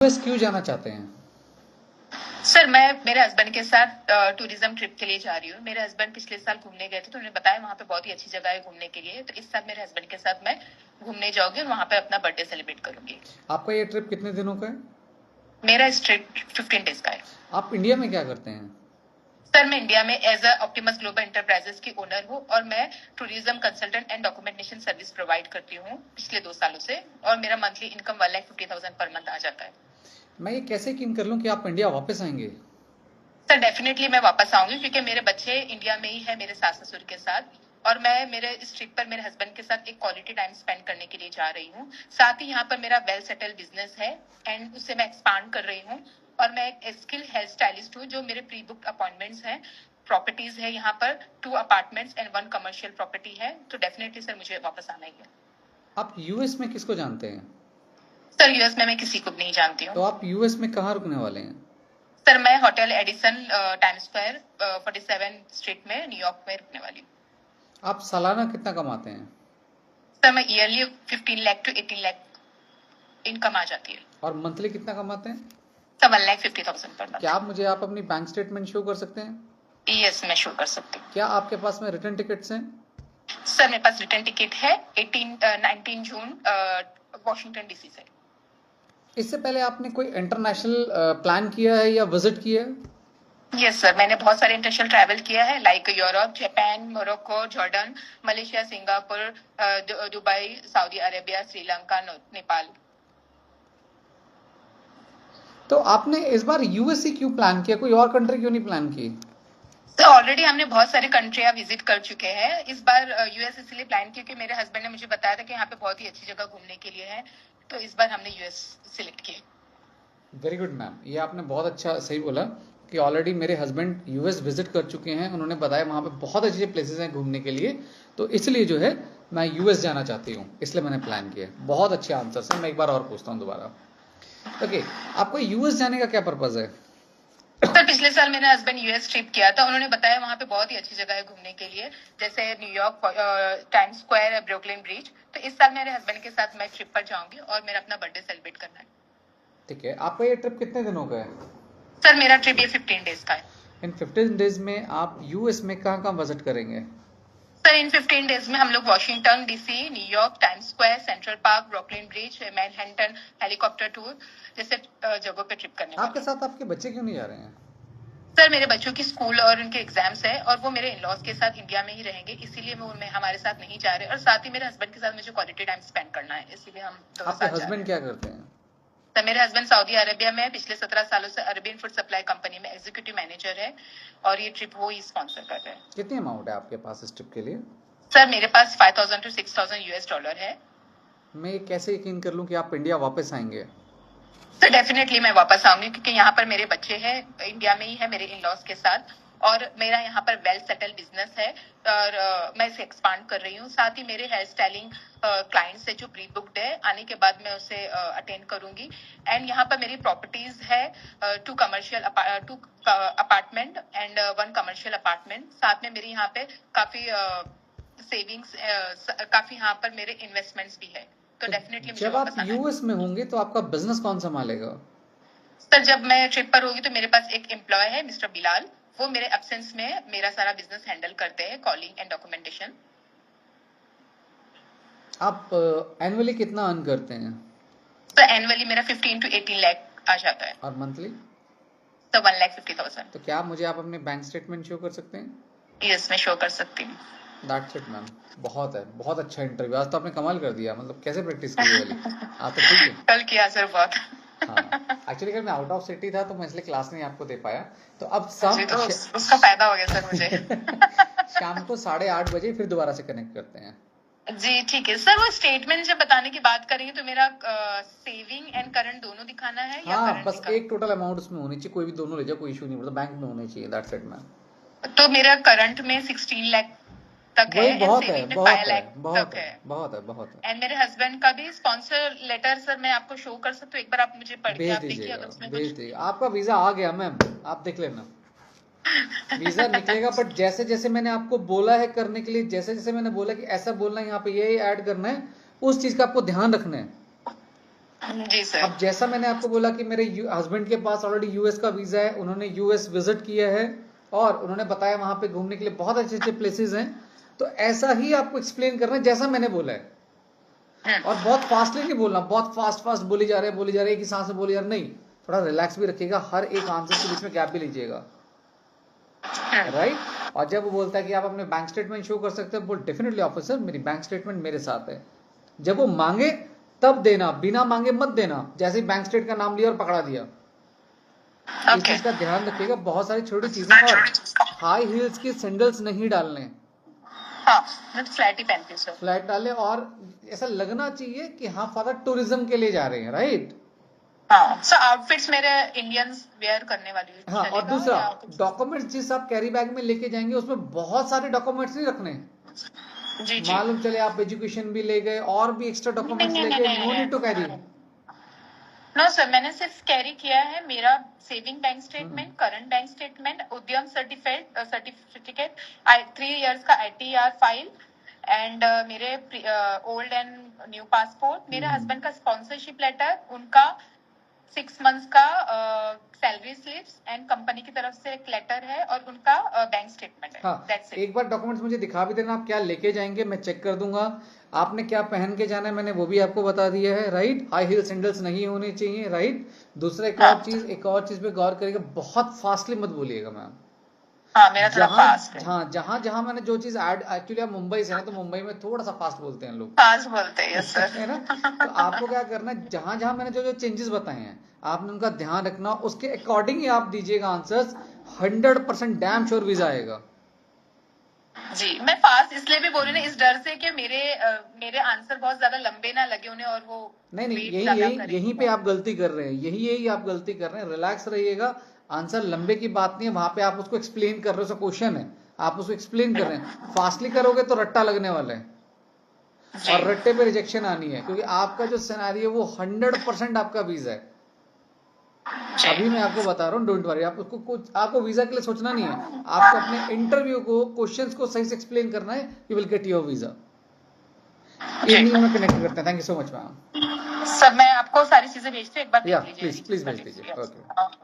US क्यों जाना चाहते हैं? सर मैं मेरे हस्बैंड के साथ टूरिज्म ट्रिप के लिए जा रही हूँ। मेरे हस्बैंड पिछले साल घूमने गए थे तो उन्होंने बताया वहाँ पे बहुत ही अच्छी जगह है घूमने के लिए। तो इस साल मेरे हस्बैंड के साथ मैं घूमने जाऊंगी और वहाँ पे अपना बर्थडे सेलिब्रेट करूंगी। आपका ये ट्रिप कितने दिनों का है? मेरा इस ट्रिप 15 डेज का है। आप इंडिया में क्या करते हैं? सर मैं इंडिया में as a Optimus Global Enterprises की ओनर हूँ और मैं tourism consultant and documentation service provide करती हूँ पिछले 2 सालों से, और मेरा मंथली इनकम 1,50,000 पर मंथ आ जाता है। मैं ये कैसे यकीन कर लूं कि आप इंडिया वापस आएंगे? सर डेफिनेटली मैं वापस आऊंगी क्योंकि मेरे बच्चे इंडिया में ही है मेरे सास ससुर के साथ, और मैं मेरे इस ट्रिप पर मेरे हस्बैंड के साथ एक क्वालिटी टाइम स्पेंड करने के लिए जा रही हूँ। साथ ही यहाँ पर मेरा वेल सेटल बिजनेस है एंड उससे मैं एक्सपांड कर रही हूँ, और मैं एक स्किल हेयर स्टाइलिस्ट हूँ। जो मेरे प्री बुक्ड अपॉइंटमेंट्स हैं, प्रॉपर्टीज है यहाँ पर 2 अपार्टमेंट्स एंड 1 कमर्शियल प्रॉपर्टी है। तो डेफिनेटली सर मुझे वापस आना ही है। आप यूएस में किसको जानते हैं? सर यूएस में मैं किसी को भी नहीं जानती हूँ। तो आप यूएस में कहाँ रुकने वाले हैं? सर मैं hotel Edison time square 47 street में न्यूयॉर्क में रुकने वाली हूँ। आप सालाना कितना कमाते हैं? सर मैं yearly 15 lakh to 18 lakh income आ जाती है। और मंथली कितना कमाते हैं? Sir 1,50,000 per month. क्या आप मुझे अपनी बैंक स्टेटमेंट शो कर सकते हैं? यस मैं शो कर सकती हूँ। क्या आपके पास में रिटर्न टिकट्स हैं? सर मेरे पास रिटर्न टिकट है 19 जून वॉशिंगटन डीसी से। इससे पहले आपने कोई इंटरनेशनल प्लान किया है या विजिट किया है? यस सर, मैंने बहुत सारे इंटरनेशनल ट्रैवल किया है, like Europe, Japan, Morocco, Jordan, Malaysia, Singapore, Dubai, Saudi Arabia, Sri Lanka, Nepal. तो आपने इस बार यूएस ही क्यों प्लान किया, कोई और कंट्री क्यों नहीं प्लान की? तो ऑलरेडी हमने बहुत सारे कंट्रियां विजिट कर चुके हैं। इस बार यूएस इसलिए प्लान किया कि मेरे हस्बैंड ने मुझे बताया था कि यहाँ पे बहुत ही अच्छी जगह घूमने के लिए है, तो इस बार हमने यूएस सिलेक्ट किया। वेरी गुड मैम, ये आपने बहुत अच्छा सही बोला कि ऑलरेडी मेरे हस्बैंड यूएस विजिट कर चुके हैं। उन्होंने बताया वहाँ पे बहुत अच्छे प्लेसेस हैं घूमने के लिए, तो इसलिए जो है मैं यूएस जाना चाहती हूँ, इसलिए मैंने प्लान किया। बहुत अच्छे आंसर सर। मैं एक बार और पूछता हूँ दोबारा। ओके, आपको यूएस जाने का क्या पर्पज़ है? सर पिछले साल मेरे हस्बैंड यूएस ट्रिप किया था, उन्होंने बताया वहाँ पे बहुत ही अच्छी जगह है घूमने के लिए, जैसे New York, time square, Brooklyn bridge. तो इस साल मेरे हस्बैंड के साथ मैं ट्रिप पर जाऊंगी और मेरा अपना बर्थडे सेलिब्रेट करना है। ठीक है, आपका ये ट्रिप कितने दिनों का है? सर मेरा ट्रिप ये 15 डेज का है। इन 15 डेज में आप यूएस में कहाँ कहाँ विजिट करेंगे? सर इन 15 डेज में हम लोग Washington DC, New York, time square, central park, Brooklyn bridge, Manhattan, helicopter tour जैसे जगहों पे ट्रिप करने आपके साथ आपके बच्चे क्यों नहीं जा रहे हैं? सर मेरे बच्चों की स्कूल और उनके एग्जाम्स है, और वो मेरे इन-लॉज के साथ इंडिया में ही रहेंगे, इसीलिए वो हमारे साथ नहीं जा रहे, और साथ ही मेरे हस्बैंड के साथ मुझे क्वालिटी टाइम स्पेंड करना है, इसीलिए हम दोनों आपके साथ जा रहे हस्बैंड हैं। क्या करते हैं? सर मेरे हस्बैंड सऊदी अरेबिया में पिछले 17 सालों से अरेबियन फूड सप्लाई कंपनी में एग्जीक्यूटिव मैनेजर है, और ये ट्रिप वो ही स्पॉन्सर कर रहे हैं। कितनी अमाउंट है आपके पास इस ट्रिप के लिए? सर मेरे पास 5,000 to 6,000 यूएस डॉलर है। मैं ये कैसे यकीन कर लूं कि आप इंडिया वापस आएंगे? सर डेफिनेटली मैं वापस आऊंगी क्योंकि यहाँ पर मेरे बच्चे हैं, इंडिया में ही है मेरे इन-लॉज के साथ, और मेरा यहाँ पर वेल सेटल बिजनेस है, और मैं इसे एक्सपांड कर रही हूँ। साथ ही मेरे हेयर स्टाइलिंग क्लाइंट्स है जो प्री बुक्ड है, आने के बाद मैं उसे अटेंड करूंगी। एंड यहाँ पर मेरी प्रॉपर्टीज है 2 अपार्टमेंट एंड 1 कमर्शियल अपार्टमेंट। साथ में मेरी यहाँ पे काफी सेविंग्स, काफी यहाँ पर मेरे इन्वेस्टमेंट्स भी है। तो डेफिनेटली मुझे जब आप वापस आना है। यूएस में होंगे तो आपका बिजनेस कौन संभालेगा? सर जब मैं ट्रिप पर होगी तो मेरे पास एक एम्प्लॉय है मिस्टर बिलाल, वो मेरे एब्सेंस में मेरा सारा बिजनेस हैंडल करते हैं, कॉलिंग एंड डॉक्यूमेंटेशन। आप एनुअली कितना अर्न करते हैं? सर एनुअली मेरा 15 to 18 लाख आ जाता है। और मंथली? सर 1,50,000। तो क्या आप मुझे अपने बैंक स्टेटमेंट शो कर सकते हैं? यस मैं शो कर सकती हूँ। दैट्स इट मैम, बहुत है, बहुत अच्छा इंटरव्यू। आज तो आपने कमाल कर दिया, मतलब कैसे प्रैक्टिस की ये वाली? आप तो ठीक है। कल किया सर बहुत। हाँ, एक्चुअली अगर मैं आउट ऑफ सिटी था तो मैं इसलिए क्लास नहीं आपको दे पाया। तो अब जी, तो उसका फायदा हो गया सर मुझे। शाम को 8:30 बजे फिर दोबारा से कनेक्ट करते हैं। जी ठीक है सर। वो स्टेटमेंट जब बताने की बात करेंगे तो मेरा सेविंग एंड करंट दोनों दिखाना है या हाँ, करंट बस एक टोटल अमाउंट उसमें होनी चाहिए, कोई भी दोनों ले जाओ, कोई इशू नहीं, मतलब बैंक में होने चाहिए। That's it ma'am. तो मेरा करंट में 16 लाख तक है, वही बहुत है, सेविंग में बहुत 5 है, लाख बहुत तक है, है। बहुत है, बहुत है। एंड मेरे हस्बैंड का भी स्पॉन्सर लेटर सर मैं आपको शो कर सकती हूँ, एक बार आप मुझे पढ़ के भेज आप देखिए दीजिएगा, अगर उसमें भेज कुछ। दीजिएगा। आपका वीजा आ गया मैम, आप देख लेना। वीजा निकलेगा, बट जैसे जैसे मैंने आपको बोला है करने के लिए, जैसे जैसे मैंने बोला कि ऐसा बोलना है, यहाँ पे ये ऐड करना है, उस चीज का आपको ध्यान रखना है। जी सर। अब जैसा मैंने आपको बोला कि मेरे हस्बैंड के पास ऑलरेडी यूएस का वीजा है, उन्होंने यूएस विजिट किया है और उन्होंने बताया वहां पे घूमने के लिए बहुत अच्छे अच्छे प्लेसेस हैं, तो ऐसा ही आपको एक्सप्लेन करना है जैसा मैंने बोला है। और बहुत फास्टली नहीं बोलना, बहुत फास्ट बोली जा रहे हैं, एक ही सांस में बोली जा रहे, नहीं, थोड़ा रिलैक्स भी रखिएगा, हर एक आंसर के बीच में गैप भी लीजिएगा, राइट। और जब वो बोलता है कि आप अपने बैंक स्टेटमेंट शो कर सकते हैं, बोल डेफिनेटली ऑफिसर मेरी बैंक स्टेटमेंट मेरे साथ है। जब वो मांगे तब देना, बिना मांगे मत देना, जैसे ही बैंक स्टेट का नाम लिया और पकड़ा दिया। इस चीज का ध्यान रखिएगा, बहुत सारी छोटी चीजें। और हाई हील्स के सैंडल्स नहीं डालने, फ्लैट ही पहनती हूँ सर। फ्लैट डाले, और ऐसा लगना चाहिए कि हाँ फादर टूरिज्म के लिए जा रहे हैं, राइट। हाँ, सो आउटफिट्स मेरे इंडियंस वेयर करने वाली। हाँ, और दूसरा डॉक्यूमेंट्स जिस आप कैरी बैग में लेके जाएंगे उसमें बहुत सारे डॉक्यूमेंट्स नहीं रखने। जी जी। मालूम चले आप एजुकेशन भी ले गए और भी एक्स्ट्रा डॉक्यूमेंट्स ले गए, no need to carry. No sir, मैंने सिर्फ कैरी किया है मेरा saving bank statement, current bank statement, Udyam certificate, 3 years का ITR फाइल एंड मेरे ओल्ड एंड न्यू पासपोर्ट, मेरे हस्बैंड का स्पॉन्सरशिप लेटर, उनका 6 मंथ्स का सैलरी स्लिप्स एंड कंपनी की तरफ से एक लेटर है और उनका बैंक स्टेटमेंट है। हाँ, That's it. एक बार डॉक्यूमेंट्स मुझे दिखा भी देना, आप क्या लेके जाएंगे मैं चेक कर दूंगा। आपने क्या पहन के जाना है मैंने वो भी आपको बता दिया है, राइट। हाई हील सैंडल्स नहीं होने चाहिए, राइट। दूसरा एक और चीज पे गौर करिएगा, बहुत फास्टली मत बोलिएगा मैम। हाँ, मेरा थोड़ा फास्ट है। हाँ, जहां मैंने जो चीज ऐड, एक्चुअली आप मुंबई से हैं तो मुंबई में थोड़ा सा फास्ट बोलते हैं लोग, फास्ट बोलते हैं सर, है ना। तो आपको क्या करना है, जहां मैंने जो चेंजेस बताए हैं आपने उनका ध्यान रखना, उसके अकॉर्डिंग ही आप दीजिएगा आंसर्स। 100% डैम श्योर वीजा आएगा। जी, मैं फास्ट इसलिए भी बोल रही हूँ इस डर से कि मेरे आंसर बहुत ज्यादा लंबे ना लगे उन्हें और वो नहीं, यहीं पे आप गलती कर रहे हैं, यही आप गलती कर रहे हैं। रिलैक्स रहिएगा, आंसर लंबे की बात नहीं है, वहां पे आप उसको एक्सप्लेन कर रहे हो, क्वेश्चन है आप उसको एक्सप्लेन कर रहे हैं। फास्टली करोगे तो रट्टा लगने वाला है और रट्टे पे रिजेक्शन आनी है, क्योंकि आपका जो सिनेरियो वो 100% आपका वीजा है। अभी मैं आपको बता रहा हूँ, डोंट वरी, आपको वीजा के लिए सोचना नहीं है, आपको अपने इंटरव्यू को, क्वेश्चंस को सही से एक्सप्लेन करना है, you will get your visa. Evening में कनेक्ट करते हैं। Thank you so much ma'am. Sir मैं आपको सारी चीजें भेजती हूँ, एक बार प्लीज भेज दीजिए। ओके।